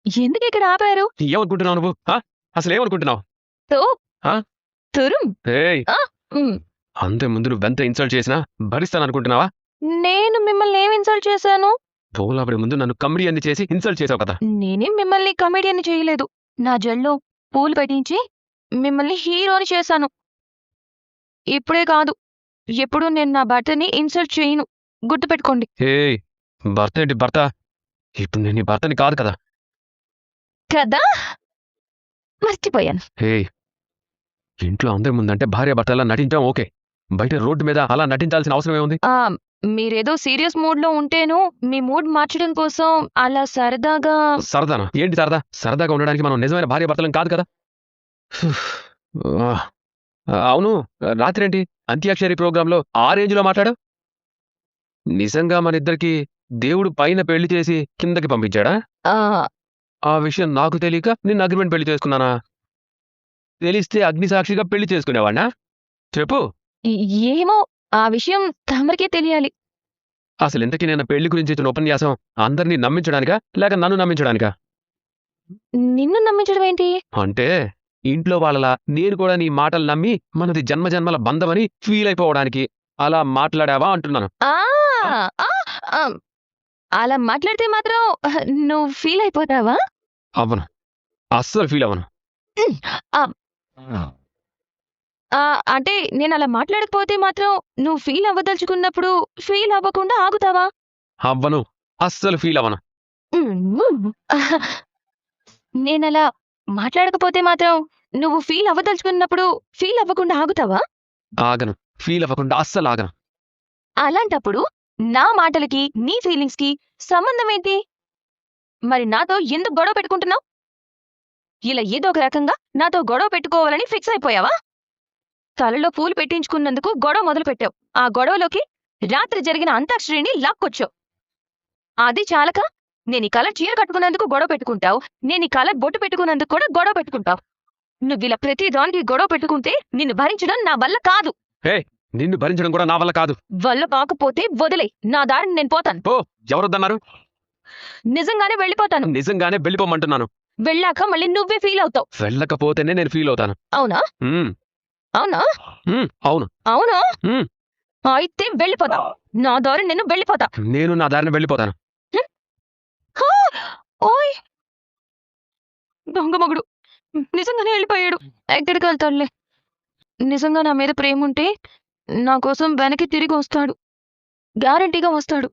ఎందుకు ఇక్కడ ఆపారు? ఏమనుకుంటున్నావు నువ్వు? అసలు ఏమనుకుంటున్నావు? తో ఆ? తురుం ఏయ్, ఆ, ఉమ్. అంతే ముందు నువ్వెంత ఇన్సల్ట్ చేసినా భరిస్తాననుకుంటున్నావా? నేను మిమ్మల్ని ఏం ఇన్సల్ట్ చేశాను? పోలాపడి ముందు నన్ను కమిడియన్ని చేసి ఇన్సల్ట్ చేసావు కదా. నేనేం మిమ్మల్ని కమెడియన్ చేయలేదు. నా జల్లో పూలు పెట్టించి మిమ్మల్ని హీరోని చేశాను. ఇప్పుడే కాదు, ఎప్పుడు నేను నా భర్తని ఇన్సల్ట్ చేయను. గుర్తుపెట్టుకోండి. ఏయ్, భర్త ఏంటి భర్త? ఇప్పుడు నేను నీ భర్తని కాదు కదా. కదా, మర్చిపోయాను. ఏయ్, ఇంట్లో అందరి ముందంటే భార్య భర్తలా నటించాం ఓకే, బయట రోడ్డు మీద అలా నటించాల్సిన అవసరం ఏముంది? మీరేదో సీరియస్ మూడ్ లో ఉంటేను మీ మూడ్ మార్చడం కోసం అలా సరదాగా. సరదానా? ఏంటి సరదా? సరదాగా ఉండడానికి మనం నిజమైన భార్య భర్తలం కాదు కదా. ఆ, అవును, రాత్రి ఏంటి అంత్యాక్షరి ప్రోగ్రాంలో ఆ రేంజ్లో మాట్లాడు? నిజంగా మన ఇద్దరికి దేవుడు పైన పెళ్లి చేసి కిందకి పంపించాడా? ఆ, ఆ విషయం నాకు తెలియక నిన్ను అగ్రిమెంట్ పెళ్లి చేసుకున్నానా? తెలిస్తే అగ్నిసాక్షిగా పెళ్లి చేసుకునేవాడినా? చెప్పు. ఏమో, ఆ విషయం తమరికే తెలియాలి. అసలు ఇంతకీ నేను పెళ్లి గురించి ఇచ్చిన ఉపన్యాసం అందరినీ నమ్మించడానికా లేక నన్ను నమ్మించడానికా? నిన్ను నమ్మించడం ఏంటి? అంటే ఇంట్లో వాళ్ళలా నేను కూడా నీ మాటలు నమ్మి మనది జన్మజన్మల బంధమని ఫీల్ అయిపోవడానికి అలా మాట్లాడావా అంటున్నాను. ఆ, ఆ, ఆ, అలా మాట్లాడితే మాత్రం నువ్వు ఫీల్ అయిపోతావా? అవ్వను, అస్సలు ఫీల్ అవ్వను. అంటే నేను అలా మాట్లాడకపోతే మాత్రం నువ్వు ఫీల్ అవ్వదలుచుకున్నప్పుడు ఫీల్ అవ్వకుండా ఆగుతావా? అవ్వను, అస్సలు ఫీల్ అవ్వను. నేనలా మాట్లాడకపోతే మాత్రం నువ్వు ఫీల్ అవ్వదలుచుకున్నప్పుడు ఫీల్ అవ్వకుండా ఆగుతావా? ఆగను, ఫీల్ అవ్వకుండా అస్సలు ఆగను. అలాంటప్పుడు నా మాటలకి నీ ఫీలింగ్స్ కి సంబంధం ఏంటి? మరి నాతో ఎందుకు గొడవ పెట్టుకుంటున్నావు? ఇలా ఏదో ఒక రకంగా నాతో గొడవ పెట్టుకోవాలని ఫిక్స్ అయిపోయావా? తలలో పూలు పెట్టించుకున్నందుకు గొడవ మొదలుపెట్టావు. ఆ గొడవలోకి రాత్రి జరిగిన అంతాక్షరిని లాక్కొచ్చావు. అది చాలక నేను ఈ కలర్ చీర కట్టుకున్నందుకు గొడవ పెట్టుకుంటావు, నేను ఈ కలర్ బొట్టు పెట్టుకున్నందుకు కూడా గొడవ పెట్టుకుంటావు. నువ్విలా ప్రతి దానికి గొడవ పెట్టుకుంటే నిన్ను భరించడం నా వల్ల కాదు. నిన్ను భరించడం కూడా నా వల్ల కాదు. వల్ల కాకపోతే వదిలే, నా దారిని నేను పోతాను. పో, ఎవరొద్దన్నారు? నిజంగానే వెళ్ళిపోతాను. నిజంగానే వెళ్ళిపోమంటున్నాను. వెళ్ళాక మళ్ళీ నువ్వే ఫీల్ అవుతావు. వెళ్ళకపోతేనే నేను ఫీల్ అవుతాను. అవునా? అవునా? అవును. అవునా? అయితే వెళ్ళిపోతా. నా దారి నేను వెళ్ళిపోతా. నేను నా దారిని వెళ్ళిపోతాను. ఓయ్, దొంగ మగుడు నిజంగానే వెళ్ళిపోయాడు. ఎక్కడికి వెళ్తాడులే. నిజంగా నా మీద ప్రేమ ఉంటే నా కోసం వెనక్కి తిరిగి వస్తాడు. గ్యారంటీగా వస్తాడు.